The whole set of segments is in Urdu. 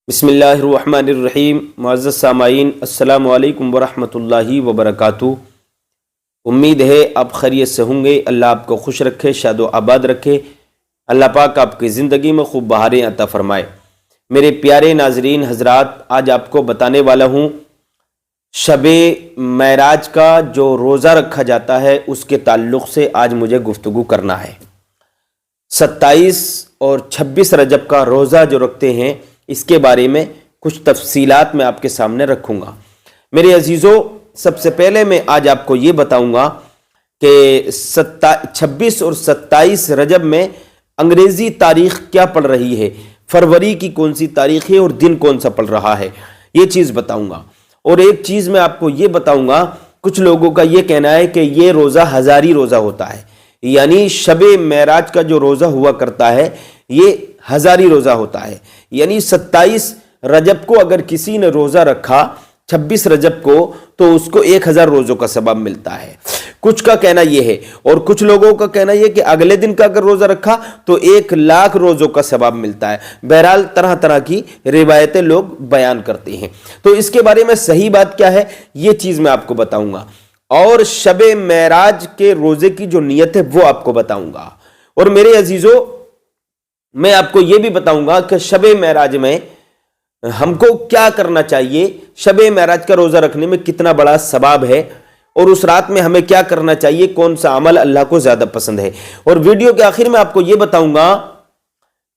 بسم اللہ الرحمن الرحیم۔ معزز سامعین، السلام علیکم ورحمۃ اللہ وبرکاتہ۔ امید ہے آپ خیریت سے ہوں گے۔ اللہ آپ کو خوش رکھے، شاد و آباد رکھے۔ اللہ پاک آپ کی زندگی میں خوب بہاریں عطا فرمائے۔ میرے پیارے ناظرین حضرات، آج آپ کو بتانے والا ہوں شب معراج کا جو روزہ رکھا جاتا ہے اس کے تعلق سے آج مجھے گفتگو کرنا ہے۔ 27 اور 26 رجب کا روزہ جو رکھتے ہیں اس کے بارے میں کچھ تفصیلات میں آپ کے سامنے رکھوں گا۔ میرے عزیزو، سب سے پہلے میں آج آپ کو یہ بتاؤں گا کہ 26 اور 27 رجب میں انگریزی تاریخ کیا پڑ رہی ہے، فروری کی کون سی تاریخ ہے اور دن کون سا پڑ رہا ہے، یہ چیز بتاؤں گا۔ اور ایک چیز میں آپ کو یہ بتاؤں گا، کچھ لوگوں کا یہ کہنا ہے کہ یہ روزہ ہزاری روزہ ہوتا ہے، یعنی شب معراج کا جو روزہ ہوا کرتا ہے یہ ہزاری روزہ ہوتا ہے، یعنی 27 رجب کو اگر کسی نے روزہ رکھا 26 رجب کو تو اس کو 1000 روزوں کا ثواب ملتا ہے۔ کچھ کا کہنا یہ ہے، اور کچھ لوگوں کا کہنا یہ کہ اگلے دن کا اگر روزہ رکھا تو 1,00,000 روزوں کا ثواب ملتا ہے۔ بہرحال طرح طرح کی روایتیں لوگ بیان کرتے ہیں، تو اس کے بارے میں صحیح بات کیا ہے یہ چیز میں آپ کو بتاؤں گا، اور شب معراج کے روزے کی جو نیت ہے وہ آپ کو بتاؤں گا۔ اور میرے عزیزو، میں آپ کو یہ بھی بتاؤں گا کہ شب معراج میں ہم کو کیا کرنا چاہیے، شب معراج کا روزہ رکھنے میں کتنا بڑا ثواب ہے، اور اس رات میں ہمیں کیا کرنا چاہیے، کون سا عمل اللہ کو زیادہ پسند ہے۔ اور ویڈیو کے آخر میں آپ کو یہ بتاؤں گا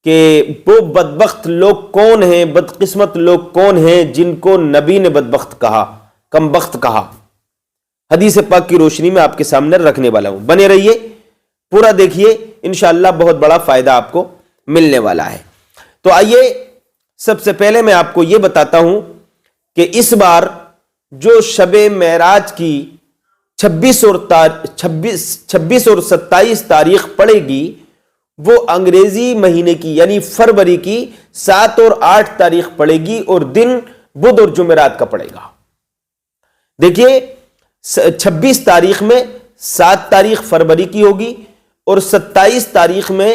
کہ وہ بدبخت لوگ کون ہیں، بدقسمت لوگ کون ہیں جن کو نبی نے بدبخت کہا، کم بخت کہا۔ حدیث پاک کی روشنی میں آپ کے سامنے رکھنے والا ہوں، بنے رہیے، پورا دیکھیے، انشاءاللہ بہت بڑا فائدہ آپ کو ملنے والا ہے۔ تو آئیے سب سے پہلے میں آپ کو یہ بتاتا ہوں کہ اس بار جو شب معراج کی 26 اور 27 تاریخ پڑے گی وہ انگریزی مہینے کی یعنی فروری کی 7 اور 8 تاریخ پڑے گی، اور دن بدھ اور جمعرات کا پڑے گا۔ دیکھیے 26 تاریخ میں 7 تاریخ فروری کی ہوگی، اور 27 تاریخ میں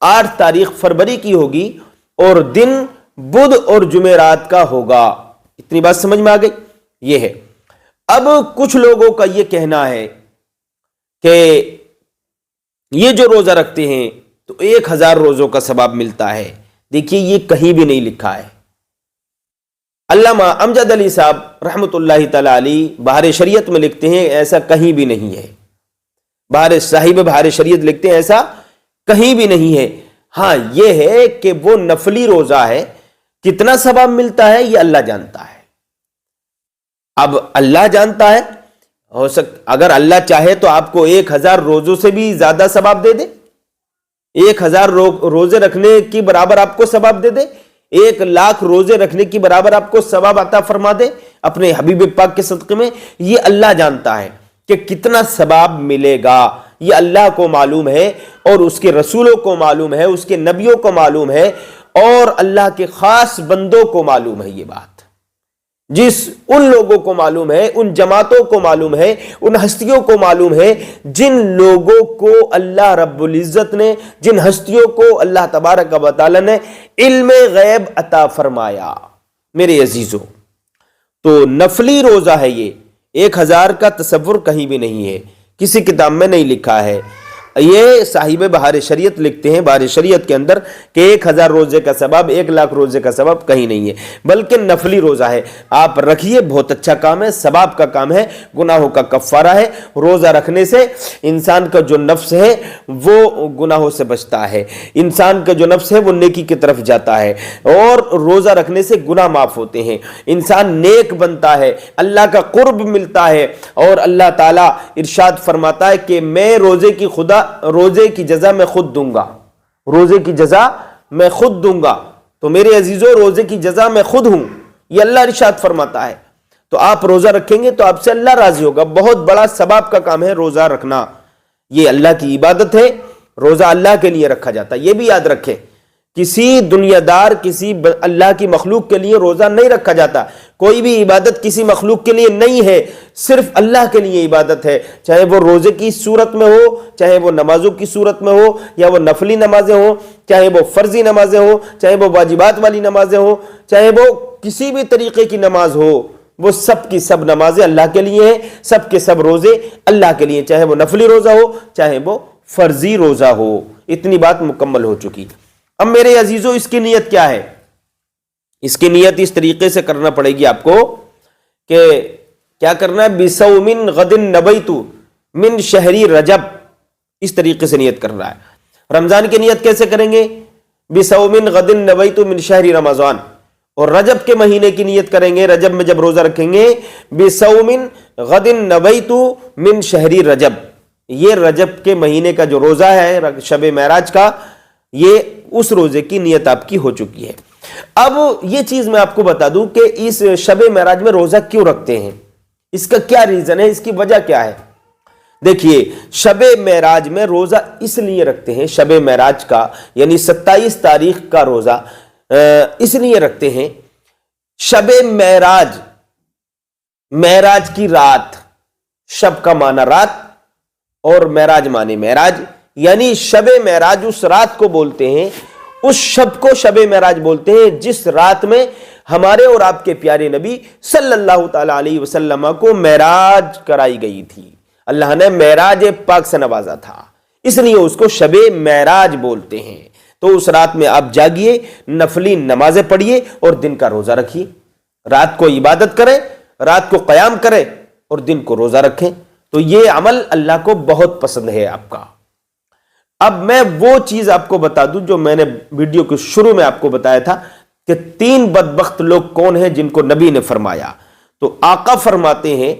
8 تاریخ فروری کی ہوگی، اور دن بدھ اور جمعرات کا ہوگا۔ اتنی بات سمجھ میں آ گئی؟ یہ ہے۔ اب کچھ لوگوں کا یہ کہنا ہے کہ یہ جو روزہ رکھتے ہیں تو 1000 روزوں کا ثواب ملتا ہے۔ دیکھیے یہ کہیں بھی نہیں لکھا ہے۔ علامہ امجد علی صاحب رحمۃ اللہ تعالی علیہ بہار شریعت میں لکھتے ہیں ایسا کہیں بھی نہیں ہے۔ صاحب بہار شریعت لکھتے ہیں ایسا کہیں بھی نہیں ہے۔ ہاں یہ ہے کہ وہ نفلی روزہ ہے، کتنا ثواب ملتا ہے یہ اللہ جانتا ہے۔ اب اللہ جانتا ہے، اگر اللہ چاہے تو آپ کو 1000 روزوں سے بھی زیادہ ثواب دے دے، 1000 روزے رکھنے کی برابر آپ کو ثواب دے دے، 1,00,000 روزے رکھنے کی برابر آپ کو ثواب عطا فرما دے اپنے حبیب پاک کے صدقے میں۔ یہ اللہ جانتا ہے کہ کتنا ثواب ملے گا، یہ اللہ کو معلوم ہے، اور اس کے رسولوں کو معلوم ہے، اس کے نبیوں کو معلوم ہے، اور اللہ کے خاص بندوں کو معلوم ہے یہ بات، ان لوگوں کو معلوم ہے، ان جماعتوں کو معلوم ہے، ان ہستیوں کو معلوم ہے جن لوگوں کو اللہ رب العزت نے، جن ہستیوں کو اللہ تبارک و تعالی نے علم غیب عطا فرمایا۔ میرے عزیزو، تو نفلی روزہ ہے یہ، 1000 کا تصور کہیں بھی نہیں ہے، کسی کتاب میں نہیں لکھا ہے۔ یہ صاحب بہار شریعت لکھتے ہیں بہار شریعت کے اندر کہ 1000 روزے کا ثواب، 1,00,000 روزے کا ثواب کہیں نہیں ہے، بلکہ نفلی روزہ ہے۔ آپ رکھیے، بہت اچھا کام ہے، ثواب کا کام ہے، گناہوں کا کفارہ ہے۔ روزہ رکھنے سے انسان کا جو نفس ہے وہ گناہوں سے بچتا ہے، انسان کا جو نفس ہے وہ نیکی کی طرف جاتا ہے، اور روزہ رکھنے سے گناہ معاف ہوتے ہیں، انسان نیک بنتا ہے، اللہ کا قرب ملتا ہے، اور اللہ تعالیٰ ارشاد فرماتا ہے کہ میں روزے کی جزا میں خود دوں گا، روزے کی جزا میں خود دوں گا۔ تو میرے عزیزو، روزے کی جزا میں خود ہوں، یہ اللہ ارشاد فرماتا ہے۔ تو آپ روزہ رکھیں گے تو آپ سے اللہ راضی ہوگا۔ بہت بڑا ثواب کا کام ہے روزہ رکھنا، یہ اللہ کی عبادت ہے، روزہ اللہ کے لیے رکھا جاتا ہے، یہ بھی یاد رکھیں۔ کسی دنیا دار کسی اللہ کی مخلوق کے لیے روزہ نہیں رکھا جاتا. کوئی بھی عبادت کسی مخلوق کے لیے نہیں ہے, صرف اللہ کے لیے عبادت ہے. چاہے وہ روزے کی صورت میں ہو, چاہے وہ نمازوں کی صورت میں ہو, یا وہ نفلی نمازیں ہوں, چاہے وہ فرضی نمازیں ہوں, چاہے وہ واجبات والی نمازیں ہوں, چاہے وہ کسی بھی طریقے کی نماز ہو, وہ سب کی سب نمازیں اللہ کے لیے ہیں, سب کے سب روزے اللہ کے لیے, چاہے وہ نفلی روزہ ہو چاہے وہ فرضی روزہ ہو. اتنی بات مکمل ہو چکی. اب میرے عزیزوں, اس کی نیت کیا ہے؟ اس کی نیت اس طریقے سے کرنا پڑے گی آپ کو کہ کیا کرنا ہے, بِصَوْمٍ غَدٍ نَبَيْتُ مِنْ شَهْرِ رجب, اس طریقے سے نیت کرنا ہے. رمضان کی نیت کیسے کریں گے؟ بِصَوْمٍ غَدٍ نَبَيْتُ مِنْ شَهْرِ رمضان. اور رجب کے مہینے کی نیت کریں گے, رجب میں جب روزہ رکھیں گے, بِصَوْمٍ غَدٍ نَبَيْتُ مِنْ شَهْرِ رجب. یہ رجب کے مہینے کا جو روزہ ہے شب معراج کا, یہ اس روزے کی نیت آپ کی ہو چکی ہے. اب یہ چیز میں آپ کو بتا دوں کہ اس شب معراج میں روزہ کیوں رکھتے ہیں, اس کا کیا ریزن ہے, اس کی وجہ کیا ہے. دیکھیے, شب معراج میں روزہ اس لیے رکھتے ہیں, شب معراج کا یعنی 27 تاریخ کا روزہ اس لیے رکھتے ہیں. شب معراج, معراج کی رات, شب کا معنی رات اور معراج معنی معراج, یعنی شب معراج اس رات کو بولتے ہیں, اس شب کو شب معراج بولتے ہیں جس رات میں ہمارے اور آپ کے پیارے نبی صلی اللہ تعالی علیہ وسلم کو معراج کرائی گئی تھی. اللہ نے معراج پاک سے نوازا تھا, اس لیے اس کو شب معراج بولتے ہیں. تو اس رات میں آپ جاگیے, نفلی نمازیں پڑھیے اور دن کا روزہ رکھیے. رات کو عبادت کریں, رات کو قیام کریں اور دن کو روزہ رکھیں. تو یہ عمل اللہ کو بہت پسند ہے آپ کا. اب میں وہ چیز آپ کو بتا دوں جو میں نے ویڈیو کے شروع میں آپ کو بتایا تھا کہ 3 بدبخت لوگ کون ہیں جن کو نبی نے فرمایا. تو آقا فرماتے ہیں,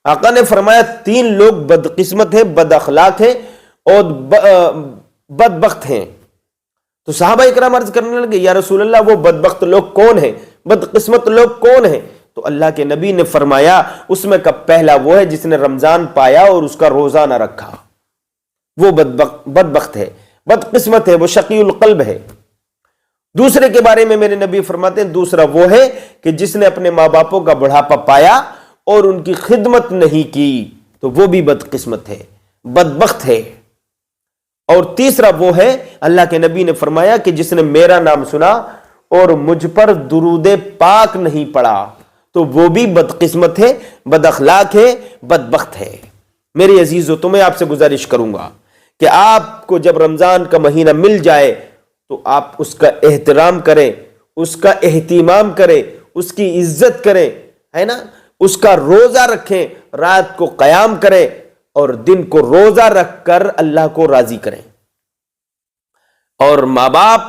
آقا نے فرمایا 3 لوگ بدقسمت ہیں, بد اخلاق ہیں اور بدبخت ہیں. تو صحابہ اکرام عرض کرنے لگے, یا رسول اللہ وہ بدبخت لوگ کون ہیں, بدقسمت لوگ کون ہیں؟ تو اللہ کے نبی نے فرمایا اس میں کا پہلا وہ ہے جس نے رمضان پایا اور اس کا روزہ نہ رکھا, وہ بدبخت ہے, بدقسمت ہے, وہ شقی القلب ہے. دوسرے کے بارے میں میرے نبی فرماتے ہیں دوسرا وہ ہے کہ جس نے اپنے ماں باپوں کا بڑھاپا پایا اور ان کی خدمت نہیں کی, تو وہ بھی بدقسمت ہے, بدبخت ہے. اور تیسرا وہ ہے, اللہ کے نبی نے فرمایا کہ جس نے میرا نام سنا اور مجھ پر درود پاک نہیں پڑا, تو وہ بھی بدقسمت ہے, بد اخلاق ہے, بدبخت ہے. میرے عزیزو, تو میں آپ سے گزارش کروں گا کہ آپ کو جب رمضان کا مہینہ مل جائے تو آپ اس کا احترام کریں, اس کا اہتمام کریں, اس کی عزت کریں, ہے نا, اس کا روزہ رکھیں, رات کو قیام کریں اور دن کو روزہ رکھ کر اللہ کو راضی کریں. اور ماں باپ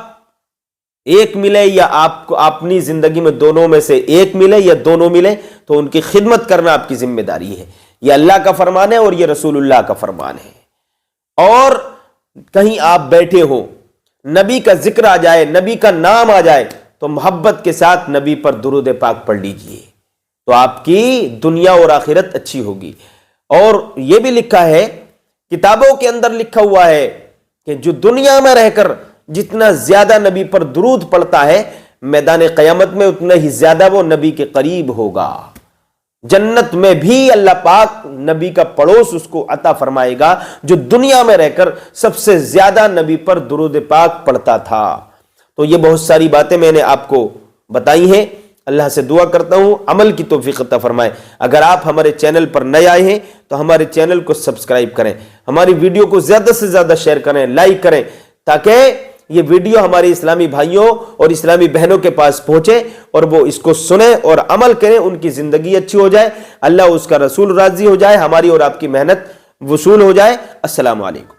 ایک ملے یا آپ کو اپنی زندگی میں دونوں میں سے ایک ملے یا دونوں ملے, تو ان کی خدمت کرنا آپ کی ذمہ داری ہے. یہ اللہ کا فرمان ہے اور یہ رسول اللہ کا فرمان ہے. اور کہیں آپ بیٹھے ہو, نبی کا ذکر آ جائے, نبی کا نام آ جائے, تو محبت کے ساتھ نبی پر درود پاک پڑھ لیجئے, تو آپ کی دنیا اور آخرت اچھی ہوگی. اور یہ بھی لکھا ہے, کتابوں کے اندر لکھا ہوا ہے کہ جو دنیا میں رہ کر جتنا زیادہ نبی پر درود پڑتا ہے, میدان قیامت میں اتنا ہی زیادہ وہ نبی کے قریب ہوگا. جنت میں بھی اللہ پاک نبی کا پڑوس اس کو عطا فرمائے گا جو دنیا میں رہ کر سب سے زیادہ نبی پر درود پاک پڑھتا تھا. تو یہ بہت ساری باتیں میں نے آپ کو بتائی ہیں. اللہ سے دعا کرتا ہوں عمل کی توفیق عطا فرمائے. اگر آپ ہمارے چینل پر نئے آئے ہیں تو ہمارے چینل کو سبسکرائب کریں, ہماری ویڈیو کو زیادہ سے زیادہ شیئر کریں, لائک کریں, تاکہ یہ ویڈیو ہمارے اسلامی بھائیوں اور اسلامی بہنوں کے پاس پہنچے اور وہ اس کو سنیں اور عمل کریں, ان کی زندگی اچھی ہو جائے, اللہ اس کا رسول راضی ہو جائے, ہماری اور آپ کی محنت وصول ہو جائے. السلام علیکم.